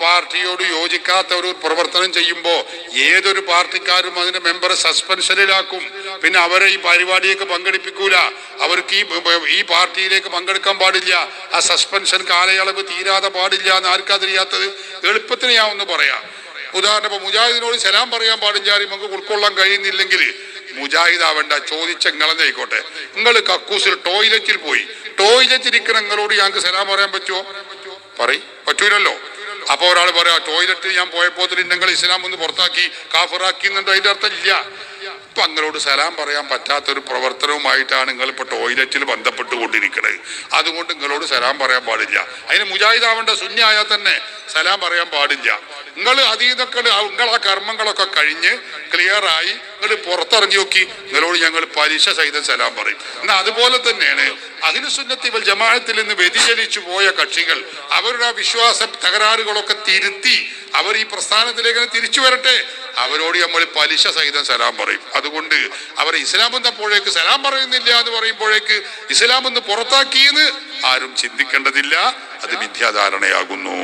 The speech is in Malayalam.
പാർട്ടിയോട് യോജിക്കാത്ത ഒരു പ്രവർത്തനം ചെയ്യുമ്പോൾ ഏതൊരു പാർട്ടിക്കാരും അതിന്റെ മെമ്പറെ സസ്പെൻഷനിലാക്കും. പിന്നെ അവരെ ഈ പരിപാടിയൊക്കെ പങ്കെടുപ്പിക്കൂല. അവർക്ക് ഈ പാർട്ടിയിലേക്ക് പങ്കെടുക്കാൻ പാടില്ല. ആ സസ്പെൻഷൻ കാലയളവ് തീരാതെ പാടില്ല എന്ന് ആർക്കറിയാത്തത്? എളുപ്പത്തിന് ഞാൻ ഒന്ന് പറയാം. ഉദാഹരണം, ഇപ്പൊ മുജാഹിദിനോട് സലാം പറയാൻ പാടില്ല, നമുക്ക് ഉൾക്കൊള്ളാൻ കഴിയുന്നില്ലെങ്കിൽ മുജാഹിദ് ആവേണ്ട, ചോദിച്ച നിങ്ങളെന്നായിക്കോട്ടെ. നിങ്ങൾ കക്കൂസിൽ ടോയ്ലറ്റിൽ പോയി, ടോയ്ലറ്റിൽ ഇരിക്കുന്ന നിങ്ങളോട് ഞങ്ങൾക്ക് സലാം പറയാൻ പറ്റുമോ? പറ്റൂലല്ലോ. അപ്പൊ ഒരാൾ പറയാ, ടോയ്ലറ്റിൽ ഞാൻ പോയപ്പോ നിങ്ങൾ ഇസ്ലാം ഒന്ന് പുറത്താക്കി കാഫിറാക്കി എന്നുണ്ടോ? അതിന്റെ അർത്ഥം ഇല്ല. ഇപ്പൊ നിങ്ങളോട് സലാം പറയാൻ പറ്റാത്തൊരു പ്രവർത്തനവുമായിട്ടാണ് നിങ്ങൾ ഇപ്പൊ ടോയ്ലറ്റിൽ ബന്ധപ്പെട്ടുകൊണ്ടിരിക്കുന്നത്. അതുകൊണ്ട് നിങ്ങളോട് സലാം പറയാൻ പാടില്ല. അതിന് മുജാഹിദ് ആവേണ്ട, സുന്നി ആയാൽ തന്നെ സലാം പറയാൻ പാടില്ല. നിങ്ങൾ അതീതൊക്കെ നിങ്ങൾ ആ കർമ്മങ്ങളൊക്കെ കഴിഞ്ഞ് ക്ലിയറായി നിങ്ങൾ പുറത്തിറങ്ങി നോക്കി, നിങ്ങളോട് ഞങ്ങൾ പലിശ സഹിതം സലാം പറയും. എന്നാൽ അതുപോലെ തന്നെയാണ് അഹ്ലു സുന്നത്തി വൽ ജമാഅത്തിൽ നിന്ന് വ്യതിചലിച്ചു പോയ കക്ഷികൾ. അവരുടെ ആ വിശ്വാസ തകരാറുകളൊക്കെ തിരുത്തി അവർ ഈ പ്രസ്ഥാനത്തിലേക്ക് തിരിച്ചു വരട്ടെ. അവരോട് നമ്മൾ പലിശ സഹിതം സലാം പറയും. അതുകൊണ്ട് അവർ ഇസ്ലാം എന്നപ്പോഴേക്ക് സലാം പറയുന്നില്ല എന്ന് പറയുമ്പോഴേക്ക് ഇസ്ലാം എന്ന് പുറത്താക്കിയെന്ന് ആരും ചിന്തിക്കേണ്ടതില്ല. അത് മിഥ്യാധാരണയാകുന്നു.